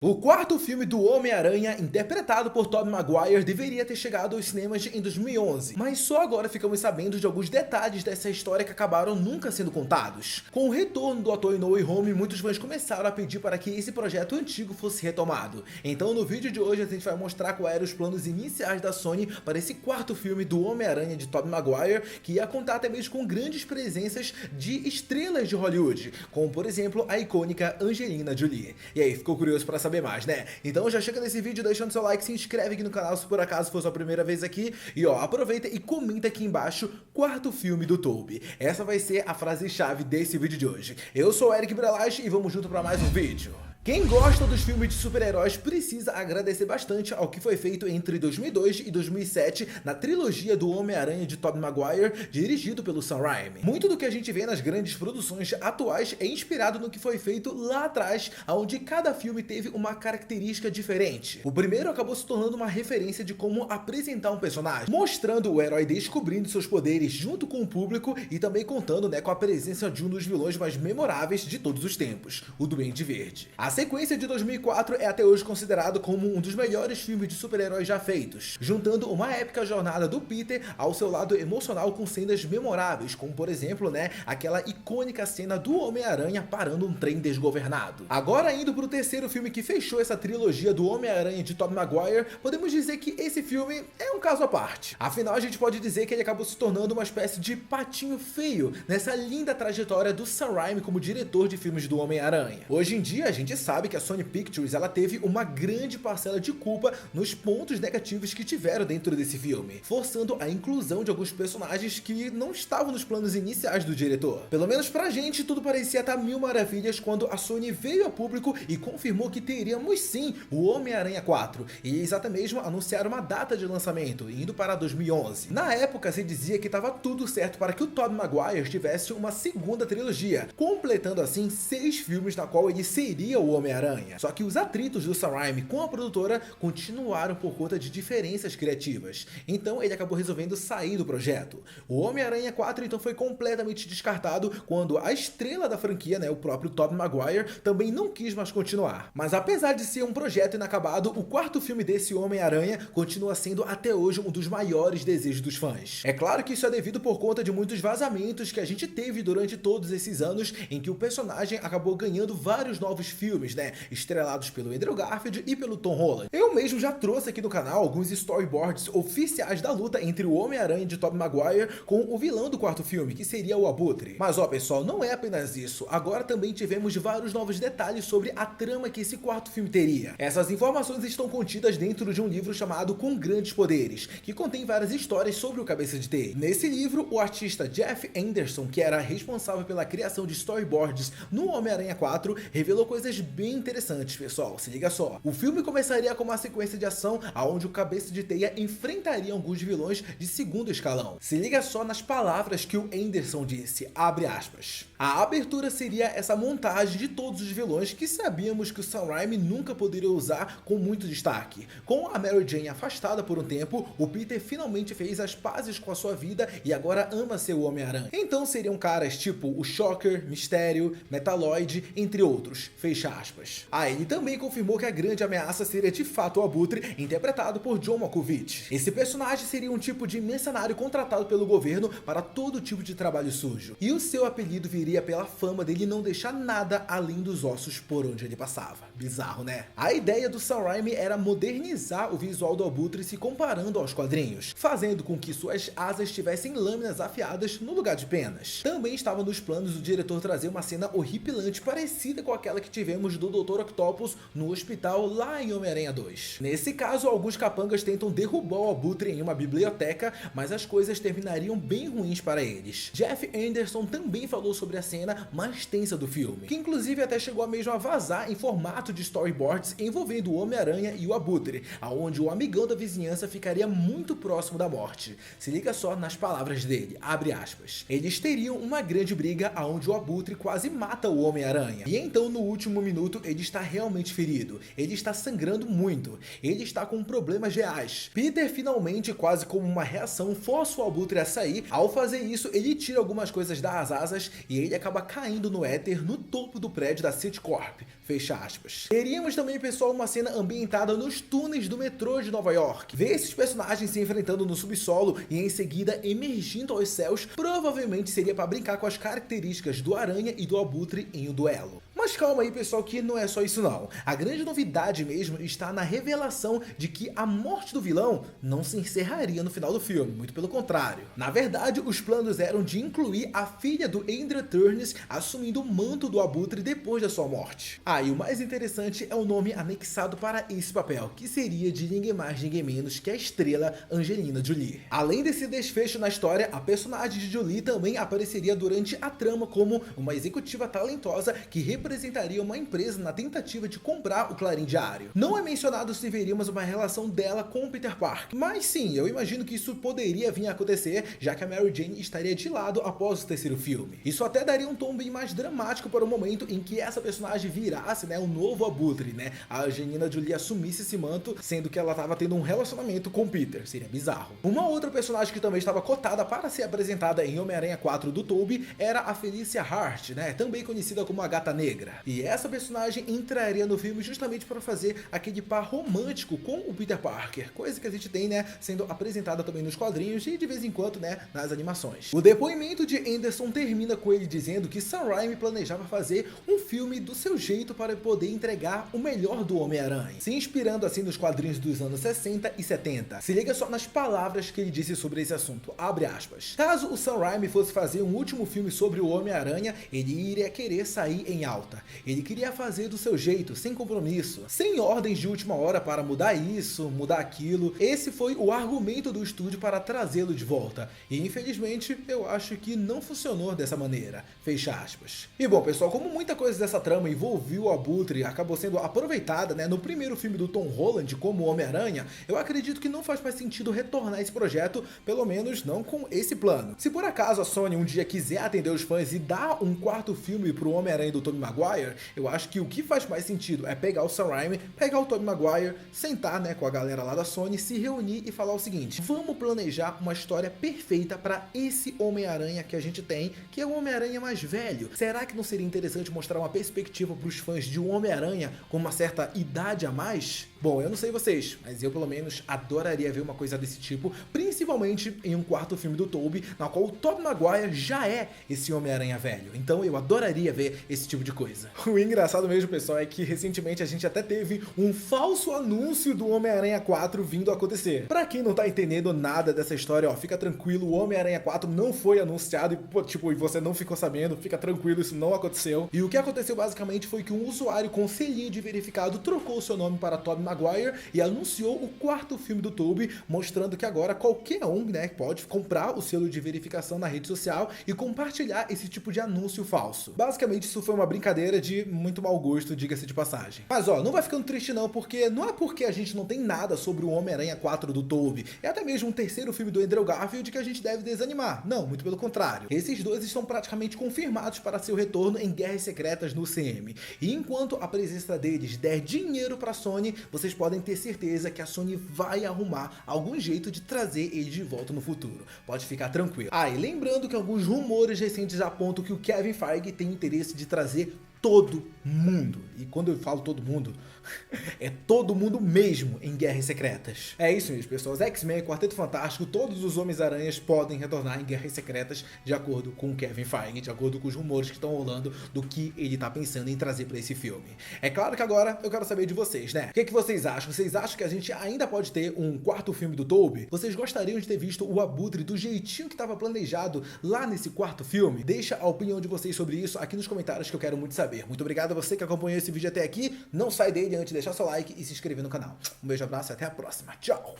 O quarto filme do Homem-Aranha, interpretado por Tobey Maguire, deveria ter chegado aos cinemas em 2011, mas só agora ficamos sabendo de alguns detalhes dessa história que acabaram nunca sendo contados. Com o retorno do ator em No Way Home, muitos fãs começaram a pedir para que esse projeto antigo fosse retomado. Então no vídeo de hoje a gente vai mostrar quais eram os planos iniciais da Sony para esse quarto filme do Homem-Aranha de Tobey Maguire, que ia contar até mesmo com grandes presenças de estrelas de Hollywood, como por exemplo a icônica Angelina Jolie. E aí, ficou curioso para saber mais, né? Então já chega nesse vídeo deixando seu like, se inscreve aqui no canal se por acaso for sua primeira vez aqui e ó, aproveita e comenta aqui embaixo quarto filme do Tobey. Essa vai ser a frase-chave desse vídeo de hoje. Eu sou o Eric Brelage e vamos junto para mais um vídeo. Quem gosta dos filmes de super-heróis precisa agradecer bastante ao que foi feito entre 2002 e 2007 na trilogia do Homem-Aranha de Tobey Maguire, dirigido pelo Sam Raimi. Muito do que a gente vê nas grandes produções atuais é inspirado no que foi feito lá atrás, onde cada filme teve uma característica diferente. O primeiro acabou se tornando uma referência de como apresentar um personagem, mostrando o herói descobrindo seus poderes junto com o público e também contando, com a presença de um dos vilões mais memoráveis de todos os tempos, o Duende Verde. A sequência de 2004 é até hoje considerado como um dos melhores filmes de super-heróis já feitos, juntando uma épica jornada do Peter ao seu lado emocional com cenas memoráveis, como por exemplo, aquela icônica cena do Homem-Aranha parando um trem desgovernado. Agora indo pro terceiro filme que fechou essa trilogia do Homem-Aranha de Tobey Maguire, podemos dizer que esse filme é um caso à parte. Afinal, a gente pode dizer que ele acabou se tornando uma espécie de patinho feio nessa linda trajetória do Sam Raimi como diretor de filmes do Homem-Aranha. Hoje em dia, a gente sabe que a Sony Pictures ela teve uma grande parcela de culpa nos pontos negativos que tiveram dentro desse filme, forçando a inclusão de alguns personagens que não estavam nos planos iniciais do diretor. Pelo menos pra gente, tudo parecia estar mil maravilhas quando a Sony veio a público e confirmou que teríamos sim o Homem-Aranha 4, e exatamente mesmo anunciaram uma data de lançamento, indo para 2011. Na época se dizia que estava tudo certo para que o Tobey Maguire tivesse uma segunda trilogia, completando assim 6 filmes na qual ele seria o Homem-Aranha. Só que os atritos do Sam Raimi com a produtora continuaram por conta de diferenças criativas, então ele acabou resolvendo sair do projeto. O Homem-Aranha 4 então foi completamente descartado quando a estrela da franquia, o próprio Tobey Maguire, também não quis mais continuar. Mas apesar de ser um projeto inacabado, o quarto filme desse Homem-Aranha continua sendo até hoje um dos maiores desejos dos fãs. É claro que isso é devido por conta de muitos vazamentos que a gente teve durante todos esses anos em que o personagem acabou ganhando vários novos filmes, estrelados pelo Andrew Garfield e pelo Tom Holland. Eu mesmo já trouxe aqui no canal alguns storyboards oficiais da luta entre o Homem-Aranha de Tobey Maguire com o vilão do quarto filme, que seria o Abutre. Mas ó pessoal, não é apenas isso, agora também tivemos vários novos detalhes sobre a trama que esse quarto filme teria. Essas informações estão contidas dentro de um livro chamado Com Grandes Poderes, que contém várias histórias sobre o Cabeça de Teia. Nesse livro, o artista Jeff Anderson, que era responsável pela criação de storyboards no Homem-Aranha 4, revelou coisas bem interessantes, pessoal, se liga só. O filme começaria com uma sequência de ação onde o Cabeça de Teia enfrentaria alguns vilões de segundo escalão. Se liga só nas palavras que o Anderson disse, abre aspas. A abertura seria essa montagem de todos os vilões que sabíamos que o Sam Raimi nunca poderia usar com muito destaque. Com a Mary Jane afastada por um tempo, o Peter finalmente fez as pazes com a sua vida e agora ama ser o Homem-Aranha. Então seriam caras tipo o Shocker, Mistério, Metaloid, entre outros, fecha aspas. Ele também confirmou que a grande ameaça seria de fato o Abutre, interpretado por John Malkovich. Esse personagem seria um tipo de mercenário contratado pelo governo para todo tipo de trabalho sujo, e o seu apelido viria pela fama dele não deixar nada além dos ossos por onde ele passava. Bizarro, né? A ideia do Sam Raimi era modernizar o visual do Abutre se comparando aos quadrinhos, fazendo com que suas asas tivessem lâminas afiadas no lugar de penas. Também estava nos planos do diretor trazer uma cena horripilante parecida com aquela que tivemos do Dr. Octopus no hospital lá em Homem-Aranha 2. Nesse caso, alguns capangas tentam derrubar o Abutre em uma biblioteca, mas as coisas terminariam bem ruins para eles. Jeff Anderson também falou sobre a cena mais tensa do filme, que inclusive até chegou a mesmo a vazar em formato de storyboards envolvendo o Homem-Aranha e o Abutre, aonde o amigão da vizinhança ficaria muito próximo da morte. Se liga só nas palavras dele, abre aspas. Eles teriam uma grande briga aonde o Abutre quase mata o Homem-Aranha, e então no último minuto minuto ele está realmente ferido, ele está sangrando muito, ele está com problemas reais. Peter finalmente, quase como uma reação, força o Abutre a sair. Ao fazer isso, ele tira algumas coisas das asas e ele acaba caindo no éter no topo do prédio da Citicorp. Fecha aspas. Teríamos também, pessoal, uma cena ambientada nos túneis do metrô de Nova York. Ver esses personagens se enfrentando no subsolo e em seguida emergindo aos céus provavelmente seria para brincar com as características do Aranha e do Abutre em um duelo. Mas calma aí, pessoal, que não é só isso não. A grande novidade mesmo está na revelação de que a morte do vilão não se encerraria no final do filme, muito pelo contrário. Na verdade, os planos eram de incluir a filha do Andrew Turnes assumindo o manto do Abutre depois da sua morte. E o mais interessante é o nome anexado para esse papel, que seria de ninguém mais, ninguém menos que a estrela Angelina Jolie. Além desse desfecho na história, a personagem de Jolie também apareceria durante a trama como uma executiva talentosa que representaria uma empresa na tentativa de comprar o Clarim Diário. Não é mencionado se veríamos uma relação dela com o Peter Parker, mas sim, eu imagino que isso poderia vir a acontecer, já que a Mary Jane estaria de lado após o terceiro filme. Isso até daria um tom bem mais dramático para o momento em que essa personagem virasse, o novo Abutre, a Angelina Jolie assumisse esse manto, sendo que ela estava tendo um relacionamento com Peter. Seria bizarro. Uma outra personagem que também estava cotada para ser apresentada em Homem-Aranha 4 do Tobey era a Felicia Hart, também conhecida como a Gata Negra. E essa personagem entraria no filme justamente para fazer aquele par romântico com o Peter Parker, coisa que a gente tem, sendo apresentada também nos quadrinhos e de vez em quando, nas animações. O depoimento de Anderson termina com ele dizendo que Sam Raimi planejava fazer um filme do seu jeito para poder entregar o melhor do Homem-Aranha, se inspirando assim nos quadrinhos dos anos 60 e 70. Se liga só nas palavras que ele disse sobre esse assunto, abre aspas. Caso o Sam Raimi fosse fazer um último filme sobre o Homem-Aranha, ele iria querer sair em alta. Ele queria fazer do seu jeito, sem compromisso, sem ordens de última hora para mudar isso, mudar aquilo. Esse foi o argumento do estúdio para trazê-lo de volta. E infelizmente, eu acho que não funcionou dessa maneira. Fecha aspas. E bom, pessoal, como muita coisa dessa trama envolveu o Abutre acabou sendo aproveitada, no primeiro filme do Tom Holland como Homem-Aranha, eu acredito que não faz mais sentido retornar esse projeto, pelo menos não com esse plano. Se por acaso a Sony um dia quiser atender os fãs e dar um quarto filme pro Homem-Aranha do Tobey Maguire, eu acho que o que faz mais sentido é pegar o Sam Raimi, pegar o Tobey Maguire, sentar, com a galera lá da Sony, se reunir e falar o seguinte: vamos planejar uma história perfeita para esse Homem-Aranha que a gente tem, que é o Homem-Aranha mais velho. Será que não seria interessante mostrar uma perspectiva pros fãs de um Homem-Aranha com uma certa idade a mais? Bom, eu não sei vocês, mas eu pelo menos adoraria ver uma coisa desse tipo, principalmente em um quarto filme do Tobey, na qual o Tobey Maguire já é esse Homem-Aranha velho. Então eu adoraria ver esse tipo de coisa. O engraçado mesmo, pessoal, é que recentemente a gente até teve um falso anúncio do Homem-Aranha 4 vindo a acontecer. Pra quem não tá entendendo nada dessa história, fica tranquilo, o Homem-Aranha 4 não foi anunciado e você não ficou sabendo, fica tranquilo, isso não aconteceu. E o que aconteceu basicamente foi que um usuário com selinho de verificado trocou o seu nome para Tobey Maguire e anunciou o quarto filme do Tobey, mostrando que agora qualquer um, pode comprar o selo de verificação na rede social e compartilhar esse tipo de anúncio falso. Basicamente isso foi uma brincadeira de muito mau gosto, diga-se de passagem. Mas não vai ficando triste não, porque não é porque a gente não tem nada sobre o Homem-Aranha 4 do Tobey, é até mesmo um terceiro filme do Andrew Garfield que a gente deve desanimar. Não, muito pelo contrário. Esses dois estão praticamente confirmados para seu retorno em Guerras Secretas no CM. E enquanto a presença deles der dinheiro para a Sony, vocês podem ter certeza que a Sony vai arrumar algum jeito de trazer eles de volta no futuro. Pode ficar tranquilo. E lembrando que alguns rumores recentes apontam que o Kevin Feige tem interesse de trazer todo mundo. E quando eu falo todo mundo, é todo mundo mesmo em Guerras Secretas. É isso mesmo, pessoal. X-Men, Quarteto Fantástico, todos os Homens-Aranhas podem retornar em Guerras Secretas de acordo com o Kevin Feige, de acordo com os rumores que estão rolando do que ele tá pensando em trazer para esse filme. É claro que agora eu quero saber de vocês, O que vocês acham? Vocês acham que a gente ainda pode ter um quarto filme do Tobey? Vocês gostariam de ter visto o Abutre do jeitinho que estava planejado lá nesse quarto filme? Deixa a opinião de vocês sobre isso aqui nos comentários que eu quero muito saber. Muito obrigado a você que acompanhou esse vídeo até aqui. Não sai dele antes de deixar seu like e se inscrever no canal. Um beijo, abraço e até a próxima. Tchau!